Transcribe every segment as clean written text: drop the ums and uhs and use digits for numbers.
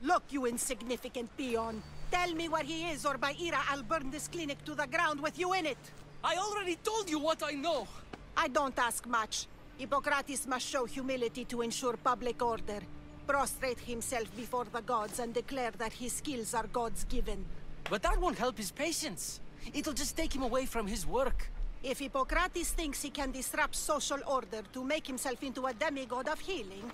Look, you insignificant peon. Tell me where he is, or by Ira, I'll burn this clinic to the ground with you in it. I already told you what I know. I don't ask much. Hippocrates must show humility to ensure public order. Prostrate himself before the gods and declare that his skills are God's given. But that won't help his patients. It'll just take him away from his work. If Hippocrates thinks he can disrupt social order to make himself into a demigod of healing,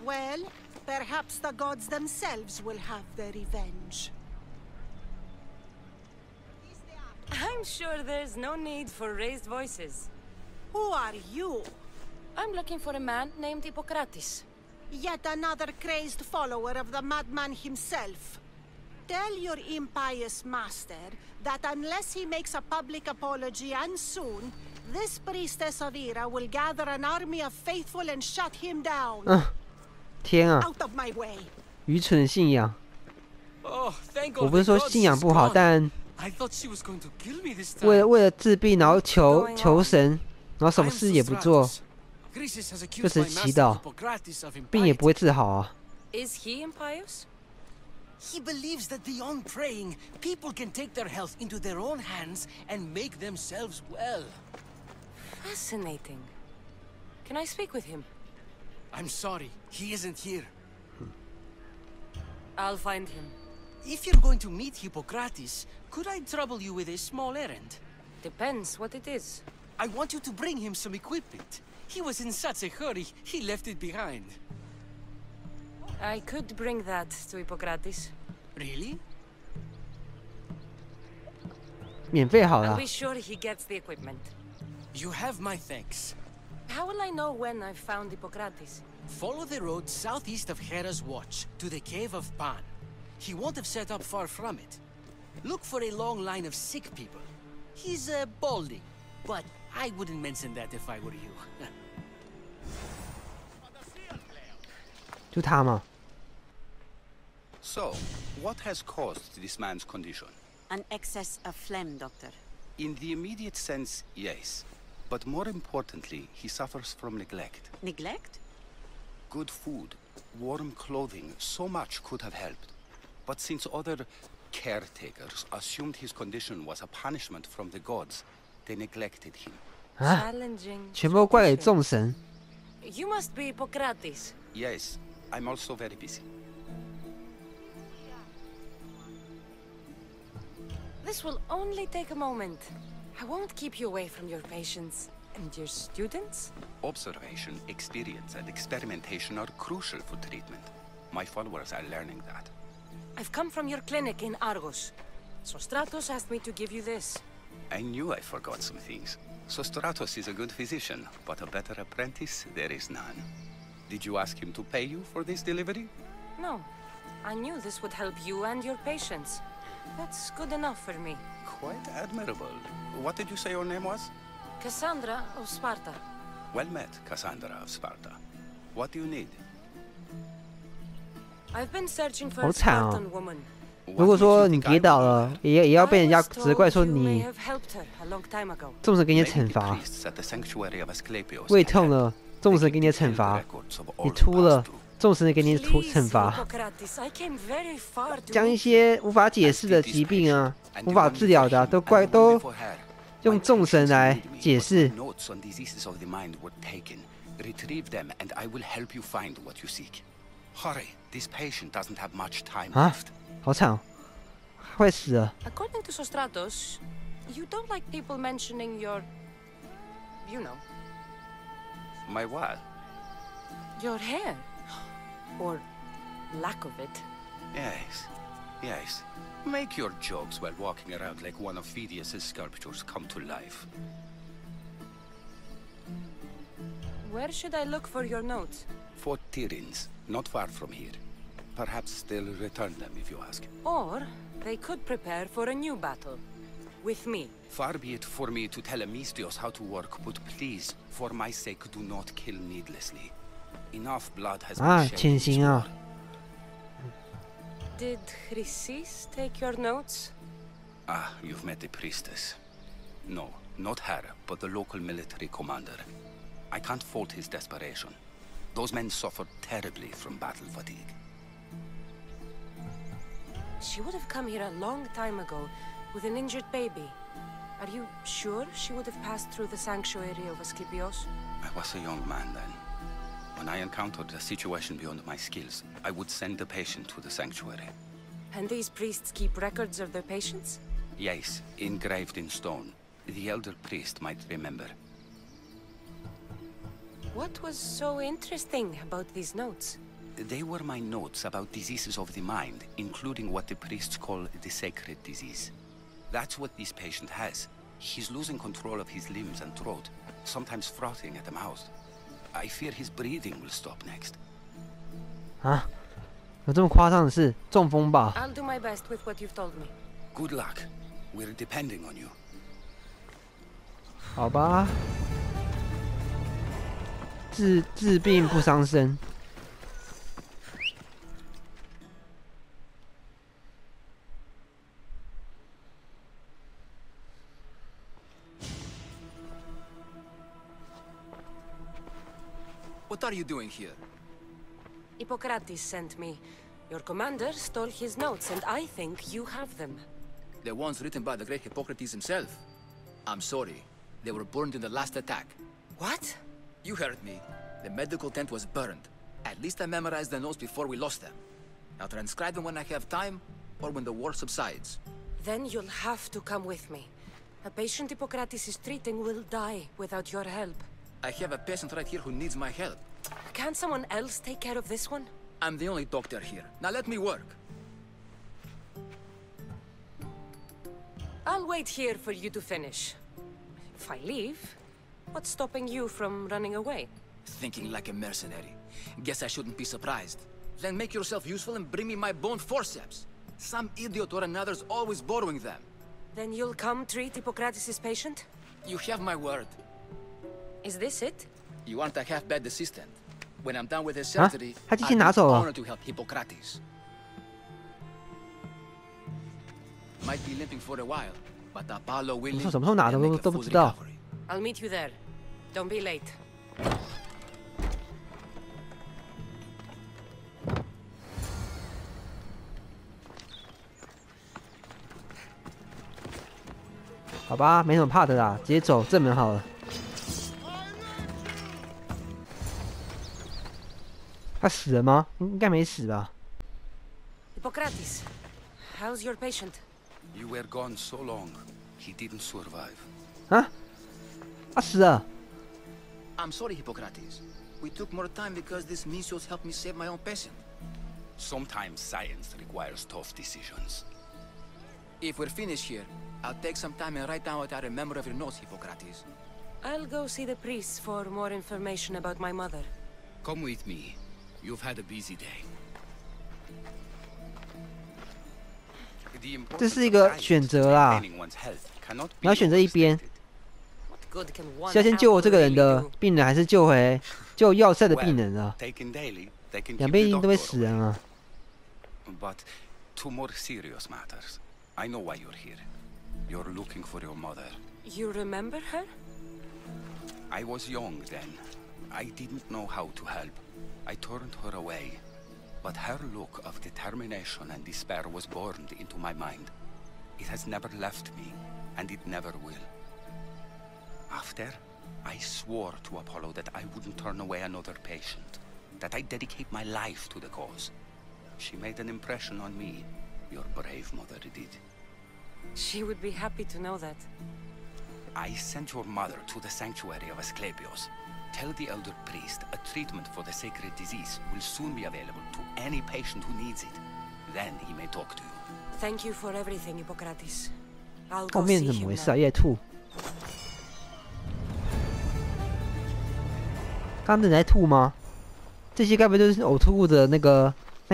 well, perhaps the gods themselves will have their revenge. I'm sure there's no need for raised voices. Who are you? I'm looking for a man named Hippocrates. Yet another crazed follower of the madman himself. Tell your impious master that unless he makes a public apology, and soon, this priestess of Ira will gather an army of faithful and shut him down. 天啊！ Out of my way. 愚蠢的信仰。 Oh, thank God 我不是说信仰不好，但 I thought she was going to kill me this time. 为了治病，然后求神，然后什么事也不做， Chrysis has 就 accused 只 my 祈 master 祷， Hippocrates of 病也不会 impiety. 治好啊。 Is he impious? He believes that beyond praying, people can take their health into their own hands and make themselves well. Fascinating. Can I speak with him? I'm sorry, he isn't here. I'll find him. If you're going to meet Hippocrates, could I trouble you with a small errand? Depends what it is. I want you to bring him some equipment. He was in such a hurry, he left it behind. I could bring that to Hippocrates. Really? 免费好 I'll 了 be，sure he gets the equipment. You have my thanks. How will I know when I've found Hippocrates? Follow the road southeast of Hera's Watch to the cave of Pan. He won't have set up far from it. Look for a long line of sick people. He's balding, but I wouldn't mention that if I were you. 就他嘛。 So, what has caused this man's condition? An excess of phlegm, Doctor. In the immediate sense, yes. But more importantly, he suffers from neglect. Neglect? Good food, warm clothing, so much could have helped. But since other caretakers assumed his condition was a punishment from the gods, they neglected him. 啊， Challenging. 全部怪给众神。 You must be Hippocrates. Yes, I'm also very busy. This will only take a moment. I won't keep you away from your patients. And your students? Observation, experience, and experimentation are crucial for treatment. My followers are learning that. I've come from your clinic in Argos. Sostratos asked me to give you this. I knew I forgot some things. Sostratos is a good physician, but a better apprentice there is none. Did you ask him to pay you for this delivery? No. I knew this would help you and your patients. That's good enough for me. Quite admirable. What did you say your name was? Cassandra of Sparta. Well met, Cassandra of Sparta. What do you need? I've been searching for 好 a 惨哦 Spartan woman. 如果说你跌倒了，也要被人家 I was 责怪说 told you may 你 have helped her a long time ago. 众神给你的 Maybe 惩 the 罚， priests at the sanctuary of Asclepius 胃 can 痛 help. 了，众 They 神 keep 给你的 detailed 惩罚， records of 你 all 秃 the 了 past through.，众神给你的 Please, 惩罚， Hippocrates, I came very far to 将一 meet you. 些无法解释的疾病啊， And 无 the 法 one 治疗的啊、 before 都 him 怪 and the 都 one before her. 用众神 My 来 patients need me, 解 but 释 my。notes on diseases of the mind were taken. Retrieve them, and I will help you find what you seek. Hurry, this patient doesn't have much time 啊 left.，好惨哦，快死了。 According to Sostratos, you don't like people mentioning your... you know, My what? your hair. Or lack of it. Yes, yes. Make your jokes while walking around like one of Phidias' sculptures come to life. Where should I look for your notes? 4 Tyrins, not far from here. Perhaps they'll return them if you ask. Or they could prepare for a new battle. With me. Far be it for me to tell Amistios how to work, but please, for my sake, do not kill needlessly. Enough blood has 啊， been shed 潜 in this 行啊 war.！ Did Chrysis take your notes? Ah, you've met the priestess. No, not her, but the local military commander. I can't fault his desperation. Those men suffered terribly from battle fatigue. She would have come here a long time ago with an injured baby. Are you sure she would have passed through the sanctuary of Asclepios? I was a young man then. When I encountered a situation beyond my skills, I would send the patient to the sanctuary. And these priests keep records of their patients? Yes, engraved in stone. The elder priest might remember. What was so interesting about these notes? They were my notes about diseases of the mind, including what the priests call the sacred disease. That's what this patient has. He's losing control of his limbs and throat, sometimes frothing at the mouth. I fear his breathing will stop next. 啊，有这么夸张的事？中风吧？ I'll do my best with what you've told me. Good luck. We're depending on you. 好吧。治病不伤身。What are you doing here? Hippocrates sent me. Your commander stole his notes, and I think you have them. The ones written by the great Hippocrates himself. I'm sorry. They were burned in the last attack. What? You heard me. The medical tent was burned. At least I memorized the notes before we lost them. I'll transcribe them when I have time, or when the war subsides. Then you'll have to come with me. A patient Hippocrates is treating will die without your help. I have a patient right here who needs my help. Can't someone else take care of this one? I'm the only doctor here. Now let me work. I'll wait here for you to finish. If I leave, what's stopping you from running away? Thinking like a mercenary. Guess I shouldn't be surprised. Then make yourself useful and bring me my bone forceps. Some idiot or another's always borrowing them. Then you'll come treat Hippocrates' patient? You have my word. Is this it? You aren't a half-bad assistant. When I'm done with his 啊 surgery, 他机器 I'll 拿 be 走了。 honored to help Hippocrates. Might be limping for a while, but Apollo 我 willing, 说什么时候拿的 he'll make 都 a 都不 full 知道。 recovery. I'll meet you there. Don't be late. 好吧，没什么怕的啦，直接走正门好了。他死了吗？应该没死吧？ Hippocrates, how's your patient? You were gone so long, he didn't survive. 啊？他死了？ I'm sorry, Hippocrates. We took more time because this Misios helped me save my own patient. Sometimes science requires tough decisions. If we're finished here, I'll take some time and write down what I remember of your notes, Hippocrates. I'll go see the priests for more information about my mother. Come with me. You've had a busy day. 这是一个选择啦，你要选择一边， What good can one 是要先救 apple 这个人 really 的 do? 病人，还是救要塞的病人啊？ Taken daily, they can 两 keep 边一 the 定都会 doctor 死人 away. 啊！ But to more serious matters. I know why you're here. You're looking for your mother. You remember her? I was young then. I didn't know how to help. I turned her away. But her look of determination and despair was burned into my mind. It has never left me, and it never will. After, I swore to Apollo that I wouldn't turn away another patient, that I'd dedicate my life to the cause. She made an impression on me. Your brave mother did. She would be happy to know that. I sent your mother to the sanctuary of Asclepios. Tell the elder priest a treatment for the sacred disease will soon be available to any patient who needs it. Then he may talk to you. Thank you for everything, Hippocrates. I'll 后 go 面 see 怎么 him 回事啊？ now. 夜吐。刚刚在吐吗？这些该不会就是呕吐物的那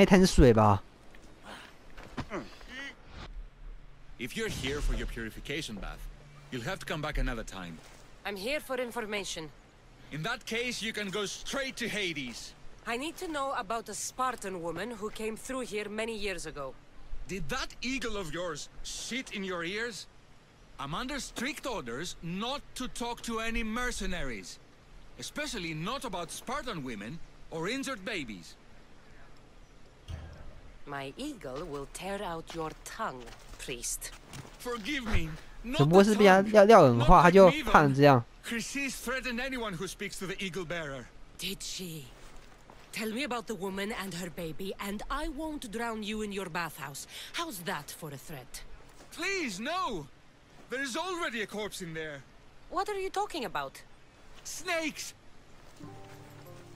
一滩水吧？ If you're here for your purification bath, you'll have to come back another time. I'm here for information. In that case, you can go straight to Hades. I need to know about a Spartan woman who came through here many years ago. Did that eagle of yours shit in your ears? I'm under strict orders not to talk to any mercenaries. Especially not about Spartan women or injured babies. My eagle will tear out your tongue, priest. Forgive me. 怎么会是被他撂狠话，他就怕成这样？ Chrysis threatened anyone who speaks to the eagle bearer. Did she? Tell me about the woman and her baby, and I won't drown you in your bathhouse. How's that for a threat? Please, no! There is already a corpse in there. What are you talking about? Snakes!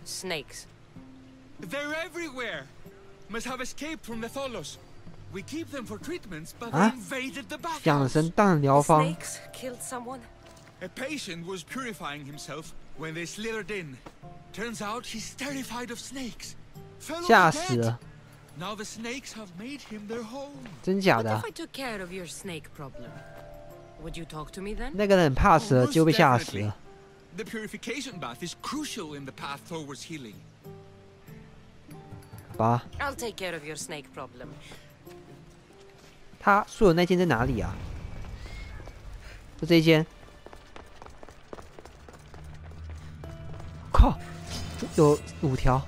Snakes. They're everywhere! Must have escaped from the Tholos. We keep them for treatments, but Huh? they invaded the 养 bathhouse. 生当疗方， Snakes killed someone? A patient was purifying himself when they slithered in. Turns out he's terrified of snakes. Fell 吓 over 死 dead. 了， Now the snakes have made him their home. 真假 What 的 if 啊？ I took care of your snake problem? Would you talk to me then? 那个人很怕蛇， Most 就被吓死 definitely. 了。 The purification bath is crucial in the path towards healing. 吧， I'll take care of your snake problem. 他说的那间在哪里啊？就这一间。靠，有5条。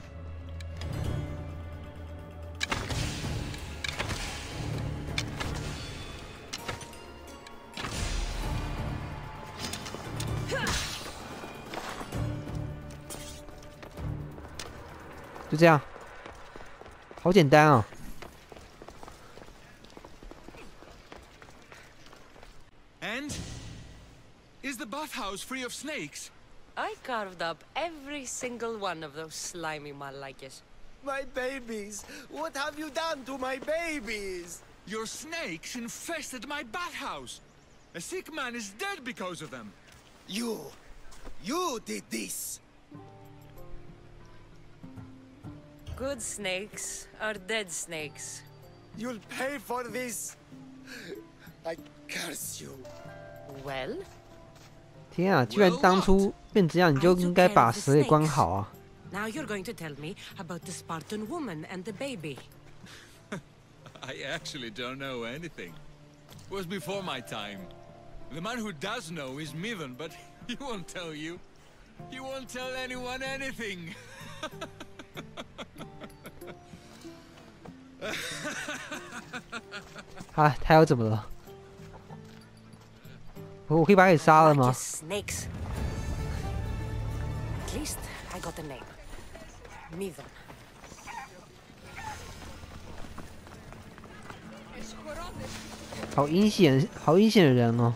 就这样，好简单哦。 And? Is the bathhouse free of snakes? I carved up every single one of those slimy malakis. My babies! What have you done to my babies? Your snakes infested my bathhouse. A sick man is dead because of them. You did this! Good snakes are dead snakes. You'll pay for this! I curse you! Well, 天啊！居然当初变这样，你就应该把蛇给关好啊！ now you're going to tell me about the Spartan woman and the baby. I actually don't know anything. It was before my time. The man who does know is Mivan, but he won't tell you. He won't tell anyone anything. 啊，他又怎么了？我可以把他给杀了吗？ Snakes. At least I got a name. Mivan. 好阴险，好阴险的人哦！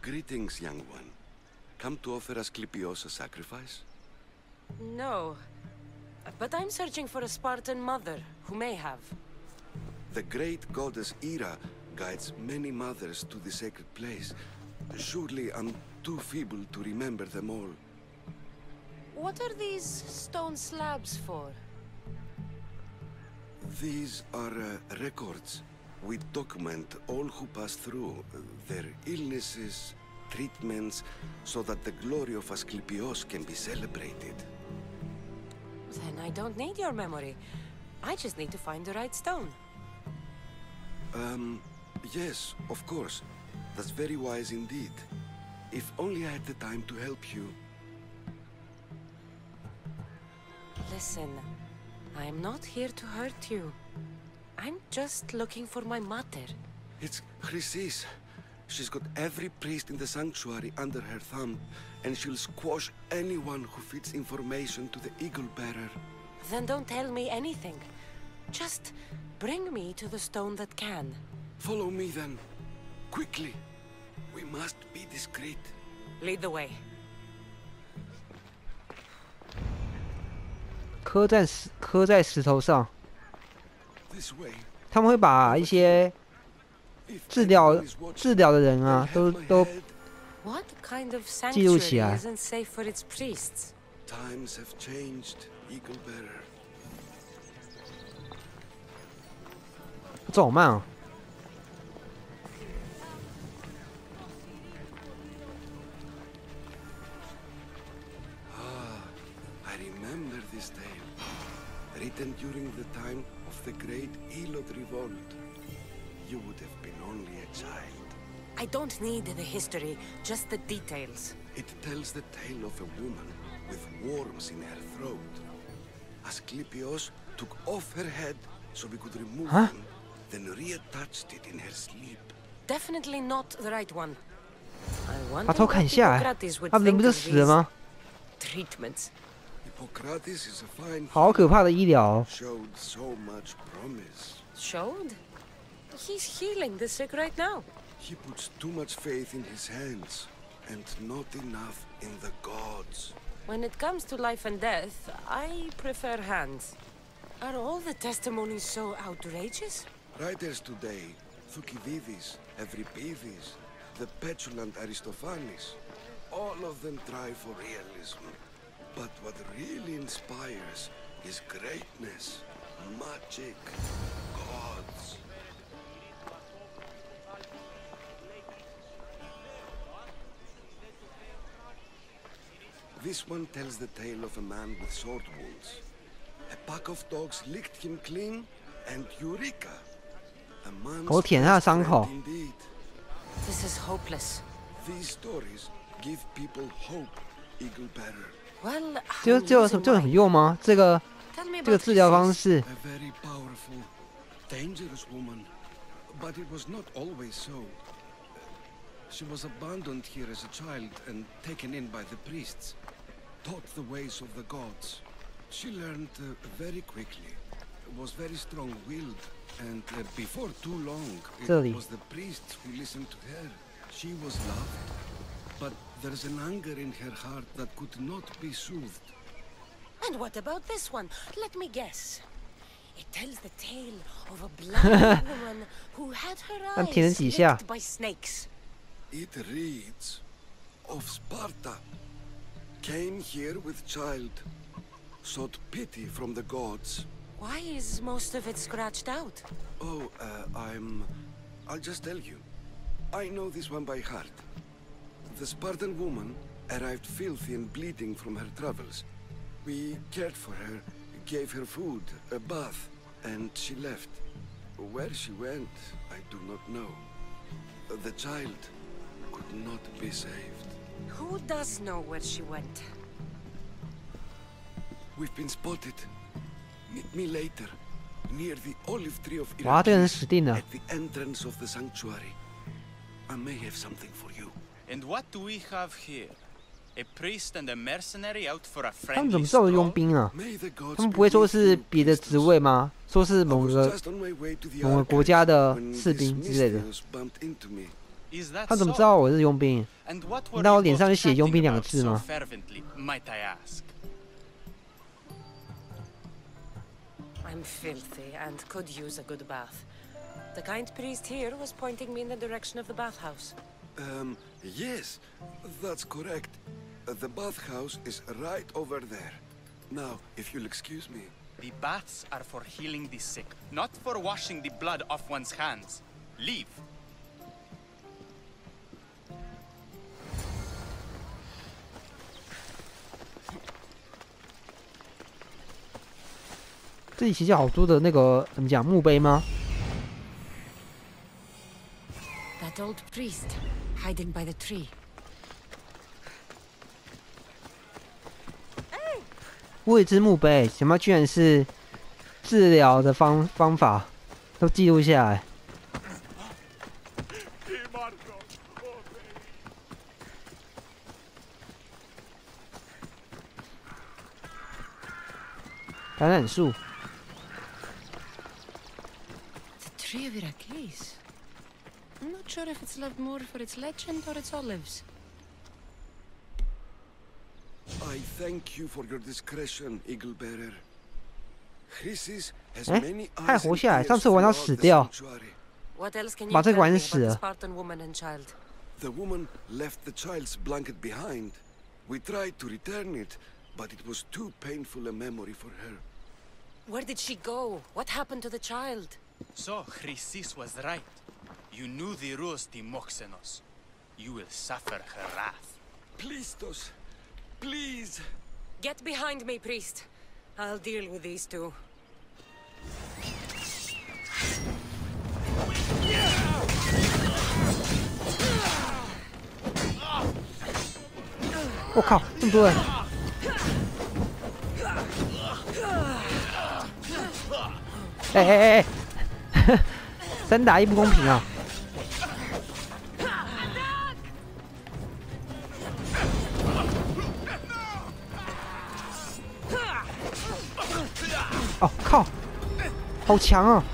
Greetings, young one. Come to offer Asclepios a sacrifice? No. But I'm searching for a Spartan mother who may have. The great goddess Ira guides many mothers to the sacred place. Surely I'm too feeble to remember them all. What are these stone slabs for? These are records. We document all who pass through, their illnesses, treatments, so that the glory of Asclepios can be celebrated. Then I don't need your memory. I just need to find the right stone. Yes, of course. That's very wise indeed. If only I had the time to help you. Listen, I'm not here to hurt you. I'm just looking for my mother. It's Chrysis. She's got every priest in the sanctuary under her thumb, and she'll squash anyone who feeds information to the Eagle Bearer. Then don't tell me anything. Just bring me to the stone that can. Follow me then. Quickly. We must be discreet. Lead the way. 刻在石头上， This way. 他们会把一些 If 治疗 anyone is watching, 治疗的人 they'll 啊， have 都 my head. What kind of 记录 sanctuary 起来。 isn't safe for its priests? Times have changed, Eagle Bearer. 走好慢哦。 I remember this tale. written during the time of the Great Elot Revolt. You would have been only a child. I don't need the history, just the details. It tells the tale of a woman with worms in her throat. Asclepios took off her head so we could remove them, then reattached it in her sleep. Definitely not the right one. I 把头 wonder 砍 what 下来， Hippocrates would 他人 think 不就 of 死了 these 吗？ treatments. Hippocrates is a fine 好可怕的医疗哦。 showed so much promise. Showed? He's healing the sick right now. He puts too much faith in his hands and not enough in the gods. When it comes to life and death, I prefer hands. Are all the testimonies so outrageous? Writers today, Thucydides, Euripides, the petulant Aristophanes, all of them try for realism. But what really inspires is greatness, magic, gods. This one tells the tale of a man with sword wounds. A pack of dogs licked him clean, and eureka! A man's 狗舔他的伤口。 indeed. This is hopeless. These stories give people hope, Eagle Bearer. Well, 这有很用吗？这个 Tell me 这个 about 治疗方 Chrysis. 式， A very powerful, dangerous woman. But it was not always so. She was abandoned here as a child and taken in by the priests, taught the ways of the gods. She learned very quickly, was very strong-willed, and before too long, it 这里 was the priests who listened to her. She was loved, but there's an anger in her heart that could not be soothed. And what about this one? Let me guess. It tells the tale of a blind woman who had her 但舔了 eyes 几下 licked by snakes. It reads of Sparta. Came here with child, sought pity from the gods. Why is most of it scratched out? Oh, I'll just tell you. I know this one by heart. The Spartan woman arrived filthy and bleeding from her travels. We cared for her, gave her food, a bath, and she left. Where she went, I do not know. The child could not be saved. Who does know where she went? We've been spotted. Meet me later, near the olive tree of 哇，这个人 Iraklis, 死定了 at。the entrance of the sanctuary. I may have something for you. And what do we have here? A priest and a mercenary out for a 他们怎 friendly 么知道我是佣 stroll? 兵啊？ May the gods 他们不会说 be with 是 you, 别的职位吗？说是 I 某 was 个 just on my way to the 某个国家 archives 的 when 士 this 兵之类的。 mysterious bumped into me. Is that 他怎么知 so? 道我是佣兵？ And what were 难道我 you 脸上 both 就写佣兵 chatting 两个 about 字 so 吗？ fervently, might I ask? I'm filthy and could use a good bath. The kind priest here was pointing me in the direction of the bathhouse. Yes, that's correct. The bathhouse is right over there. Now, if you'll excuse me. The baths are for healing the sick, not for washing the blood off one's hands. Leave. 这里其实好多的那个怎么讲墓碑吗？ That old priest, hiding by the tree. 我有一只墓碑，想不到居然是治疗的方法，都记录下来。橄榄树， The tree of Iraklis. I'm not sure if it's loved more for its legend or its olives. I thank you for your discretion, Eagle Bearer. Chrysis has 哎 many，他还 eyes 活 and 下来， ears 上次我玩到 throughout 死 the 掉。 sanctuary. What else can you 把这 tell 个玩 me 死 about 了 the Spartan woman and child? The woman left the child's blanket behind. We tried to return it, but it was too painful a memory for her. Where did she go? What happened to the child? So, Chrysis was right. You knew the rules, Timoxenos. You will suffer her wrath. Plistos, please. Get behind me, priest. I'll deal with these two. 我靠，这么多人！哎，3打1不公平啊！哦靠，好强啊！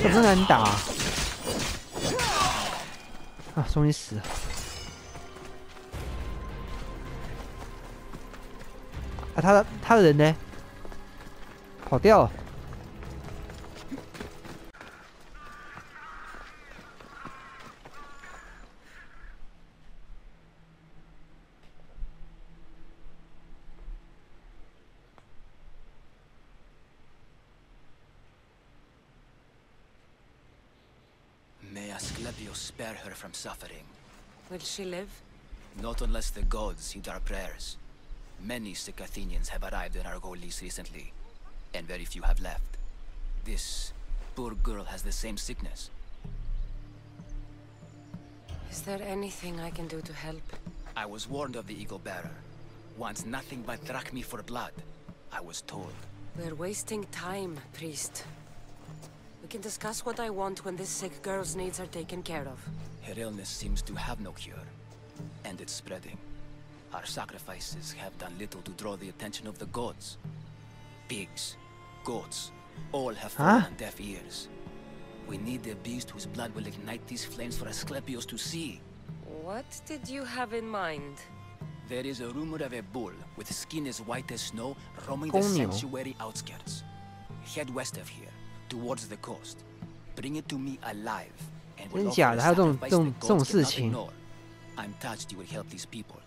这么难打啊！终于死了。啊，他的人呢？跑掉了。May Asclepius spare her from suffering. Will she live? Not unless the gods heed our prayers. Many sick Athenians have arrived in Argolis recently, and very few have left. This poor girl has the same sickness. Is there anything I can do to help? I was warned of the Eagle Bearer. Wants nothing but drachmi for blood, I was told. We're wasting time, priest. We can discuss what I want when this sick girl's needs are taken care of. Her illness seems to have no cure, and it's spreading. Our sacrifices have done little to draw the attention of the gods. Pigs, goats, all have fallen on deaf ears. We need a beast whose blood will ignite these flames for Asclepius to see. What did you have in mind? There is a rumor of a bull with skin as white as snow roaming the sanctuary outskirts. Head west of here, towards the coast. Bring it to me alive, and we'll offer a sacrifice the gods cannot ignore. I'm touched you will help these people,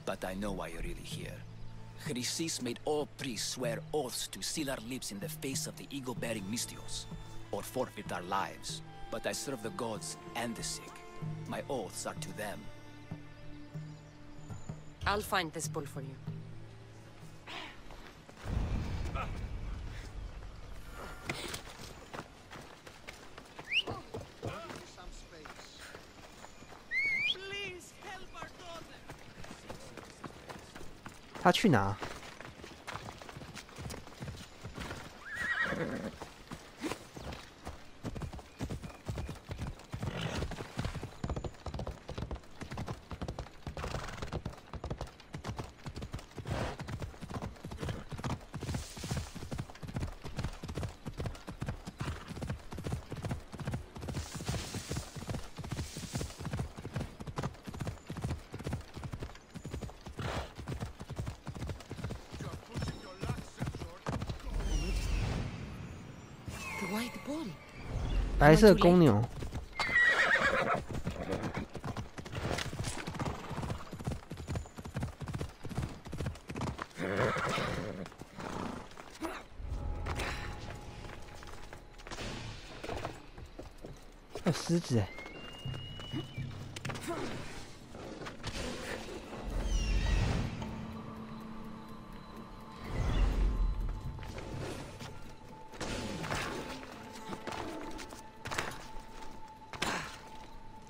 but I know why you're really here. Chrysis made all priests swear oaths to seal our lips in the face of the eagle-bearing Mystios, or forfeit our lives. But I serve the gods and the sick. My oaths are to them. I'll find this bull for you. Please help our daughter. 他去哪？白色公牛。有狮子哎！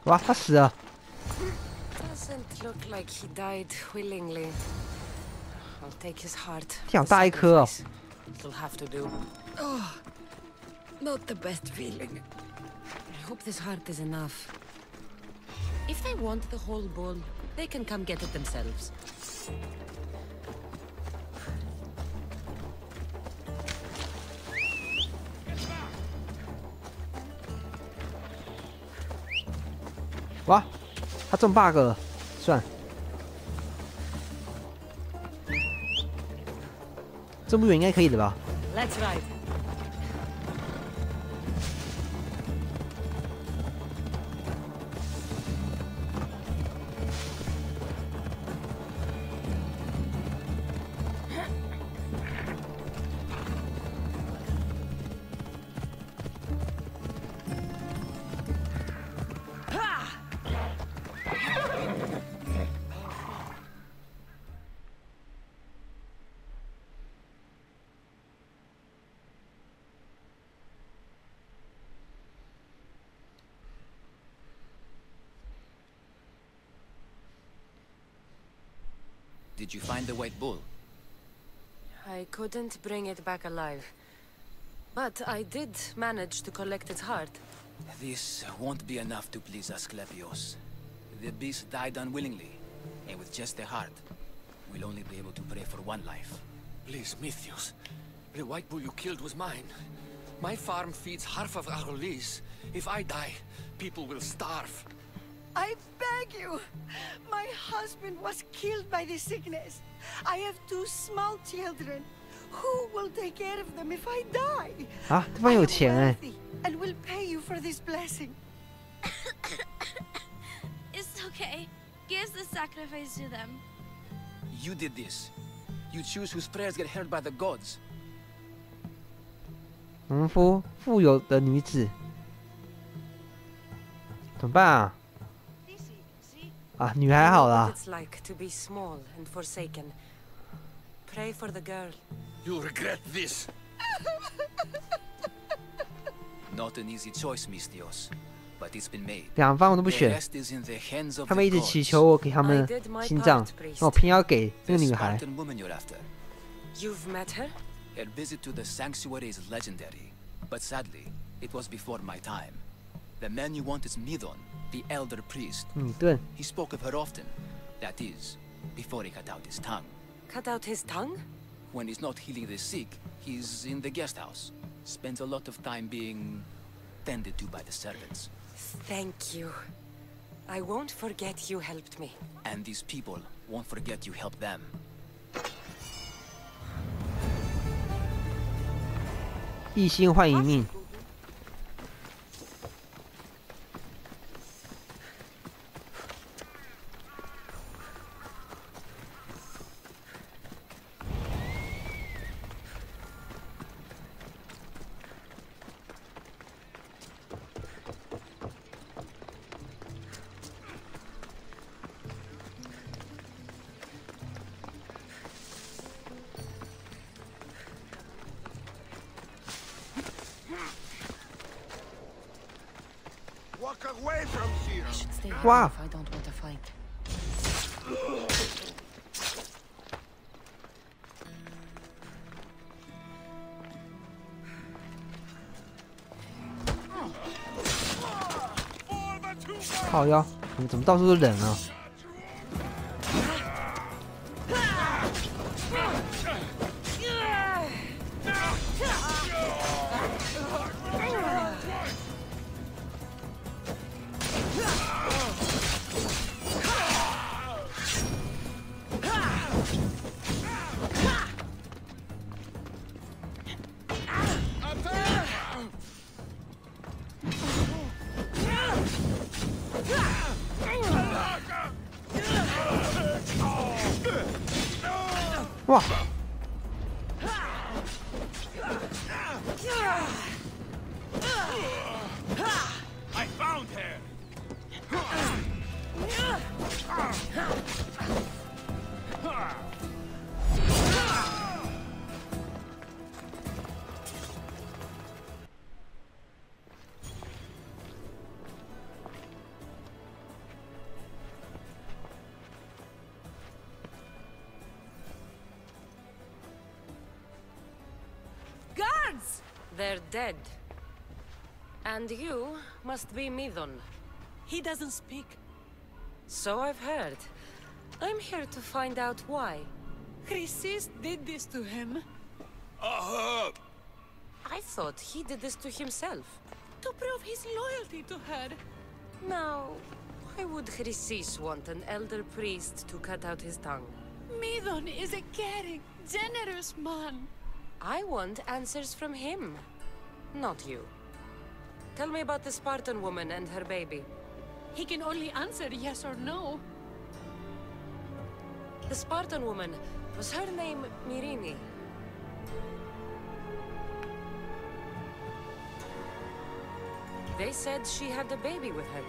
哇，他死了。Doesn't look like he died willingly. I'll take his heart. 好大一颗哦。It'll have to do. Oh, not the best feeling. I hope this heart is enough. If they want the whole bull, they can come get it themselves.哇，他中 bug 了，算了，这么远应该可以的吧 ？Let's ride. Did you find the white bull? I couldn't bring it back alive. But I did manage to collect its heart. This won't be enough to please Asklepios. The beast died unwillingly, and with just the heart, we'll only be able to pray for one life. Please, Mythios. The white bull you killed was mine. My farm feeds half of our lease. If I die, people will starve. I beg you! My husband was killed by the sickness. I have 2 small children. Who will take care of them if I die? 啊，对方有钱哎。And will pay you for this blessing. It's okay. Give the sacrifice to them. You did this. You choose whose prayers get heard by the gods. 农夫，富有的女子，怎么办啊？啊，女孩好啦。It's like to be small and forsaken. Pray for the girl. You'll regret this. Not an easy choice, Mystios, but it's been made. 两方我都不选，他们一直祈求我给他们心脏，那我偏要给那个女孩。You've met her? Her visit to the sanctuary is legendary, but sadly, it was before my time. The man you want is Midon, the elder priest. He spoke of her often. That is, before he cut out his tongue. Cut out his tongue? When he's not healing the sick, he's in the guest house. Spends a lot of time being tended to by the servants. Thank you. I won't forget you helped me. And these people won't forget you helped them. 一心换一命。哇！靠腰，你怎么到处都人啊？哇！ I found her. Guards! They're dead. And you must be Midon. He doesn't speak. So I've heard. I'm here to find out why. Chrysis did this to him. I thought he did this to himself. To prove his loyalty to her. Now, why would Chrysis want an elder priest to cut out his tongue? Midon is a caring, generous man. I want answers from him, not you. Tell me about the Spartan woman and her baby. He can only answer yes or no. The Spartan woman, was her name Myrine? They said she had a baby with her.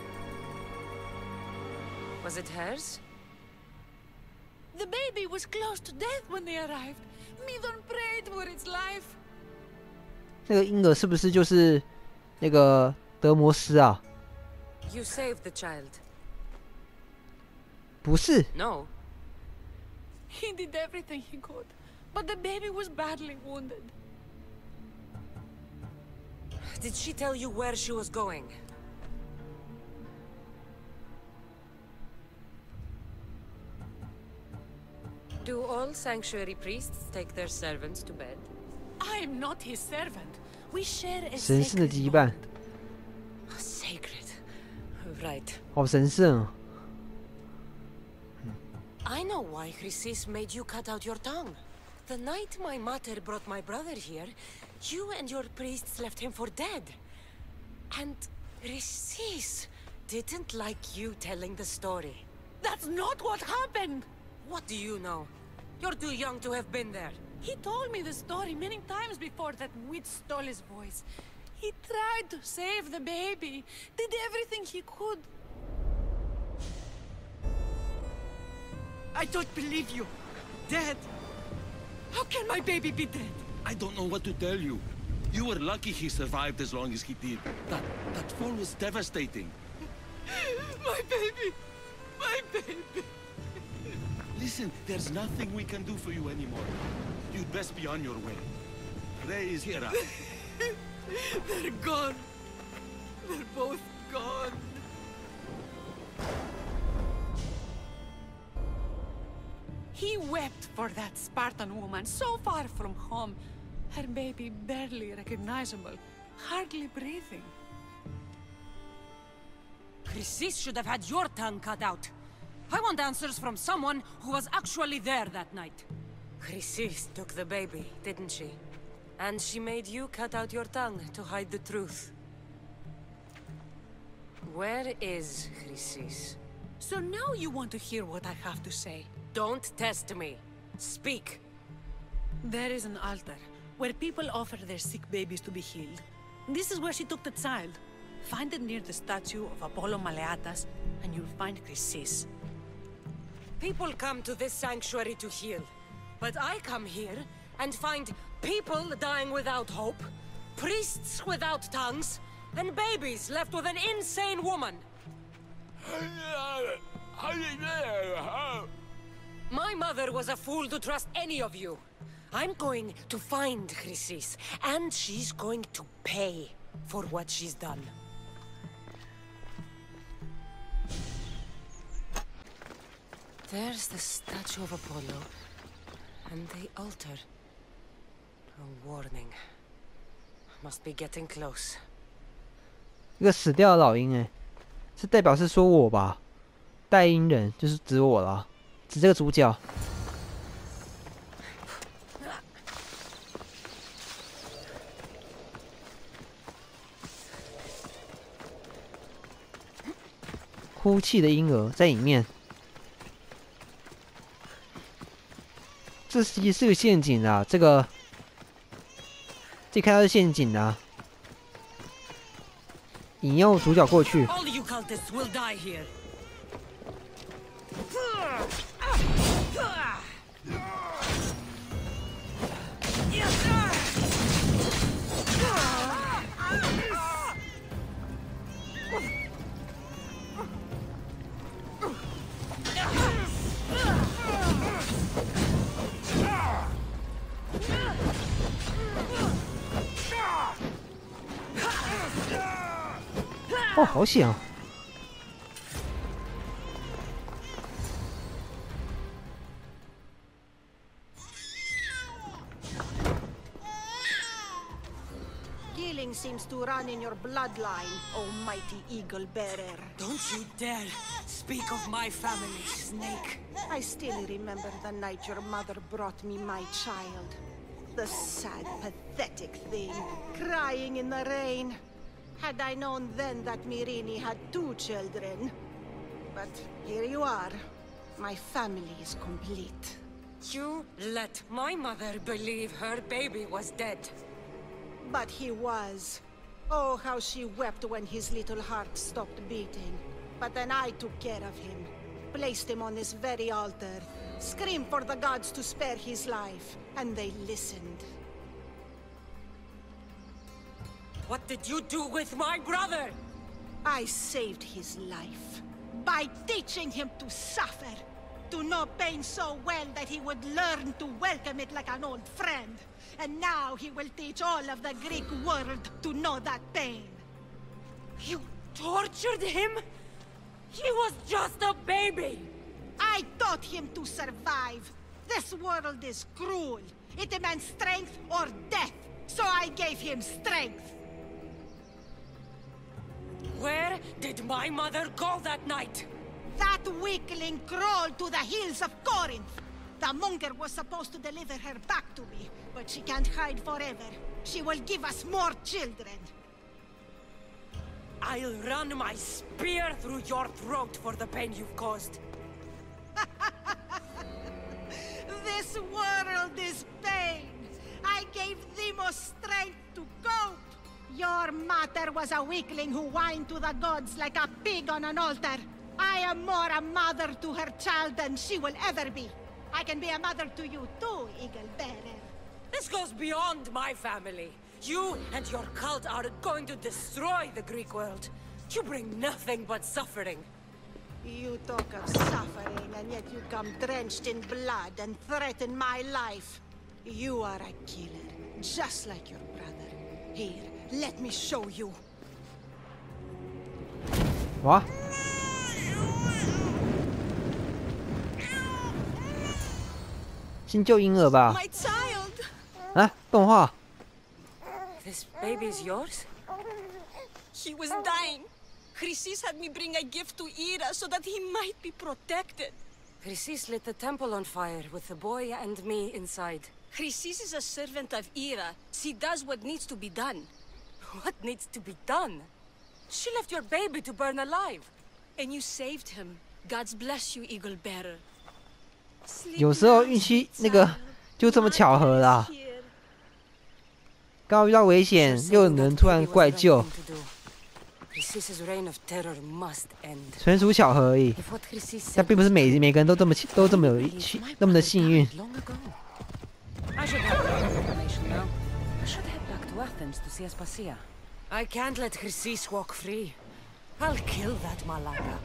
Was it hers? The baby was close to death when they arrived. Midon prayed for its life. 那个婴儿是不是就是那个德摩斯啊？ You saved the child. 不是。 No. He did everything he could, but the baby was badly wounded. Did she tell you where she was going? Do all sanctuary priests take their servants to bed? I am not his servant. We share a 神圣的 sacred 羁绊， Sacred. Right. 好神圣哦。 I know why Chrysis made you cut out your tongue. The night my mater brought my brother here, you and your priests left him for dead. And Chrysis didn't like you telling the story. That's not what happened! What do you know? You're too young to have been there. He told me the story many times before that witch stole his voice. He tried to save the baby, did everything he could. I don't believe you. Dead? How can my baby be dead? I don't know what to tell you. You were lucky he survived as long as he did. That fall was devastating. My baby! My baby! Listen, there's nothing we can do for you anymore. You'd best be on your way. Ray is here. They're gone. They're both gone. He wept for that Spartan woman so far from home. Her baby barely recognizable, hardly breathing. Chrysis should have had your tongue cut out. I want answers from someone who was actually there that night. Chrysis took the baby, didn't she? And she made you cut out your tongue to hide the truth. Where is Chrysis? So now you want to hear what I have to say. Don't test me. Speak. There is an altar where people offer their sick babies to be healed. This is where she took the child. Find it near the statue of Apollo Maleatas, and you'll find Chrysis. People come to this sanctuary to heal. But I come here and find people dying without hope, priests without tongues, and babies left with an insane woman. My mother was a fool to trust any of you. I'm going to find Chrysis, and she's going to pay for what she's done. There's the statue of Apollo, and the altar. A warning. Must be getting close. 一个死掉的老鹰，哎，这代表是说我吧？代鹰人就是指我啦，指这个主角。哭泣的婴儿在里面。这其实是个陷阱啊！这个，这看到是陷阱啊！引诱主角过去。All you cultists will die here. 哦，好险啊！ Killing seems to run in your bloodline, oh mighty eagle bearer. Don't you dare speak of my family, Snake. I still remember the night your mother brought me my child. The sad, pathetic thing, crying in the rain. Had I known then that Myrini had 2 children. But here you are. My family is complete. You let my mother believe her baby was dead. But he was. Oh, how she wept when his little heart stopped beating. But then I took care of him. Placed him on this very altar. Screamed for the gods to spare his life. And they listened. What did you do with my brother? I saved his life. By teaching him to suffer. to know pain so well that he would learn to welcome it like an old friend. And now he will teach all of the Greek world to know that pain. You tortured him? He was just a baby! I taught him to survive. This world is cruel. It demands strength or death. So I gave him strength. Where did my mother go that night? That weakling crawled to the hills of Corinth. The monger was supposed to deliver her back to me, but she can't hide forever. She will give us more children. I'll run my spear through your throat for the pain you've caused. This world is pain. I gave Demos strength to cope. Your mother was a weakling who whined to the gods like a pig on an altar. I am more a mother to her child than she will ever be. I can be a mother to you too, Eagle Bearer. This goes beyond my family. You and your cult are going to destroy the Greek world. You bring nothing but suffering. You talk of suffering, and yet you come drenched in blood and threaten my life. You are a killer, just like your brother. Here, let me show you. What? 新救婴儿吧？ My child. 啊，动画。 This baby's yours? He was dying. Chrysis had me bring a gift to Ira so that he might be protected. Chrysis lit the temple on fire with the boy and me inside. Chrysis is a servant of Ira. She does what needs to be done. What needs to be done? She left your baby to burn alive. And you saved him. God's bless you, Eagle Bearer. 有时候运气那个就这么巧合啦。刚好遇到危险，又有人突然怪救，纯属巧合而已。但并不是每个人都这么那么的幸运。 I can't let Chrysis walk free. I'll kill that Malaka.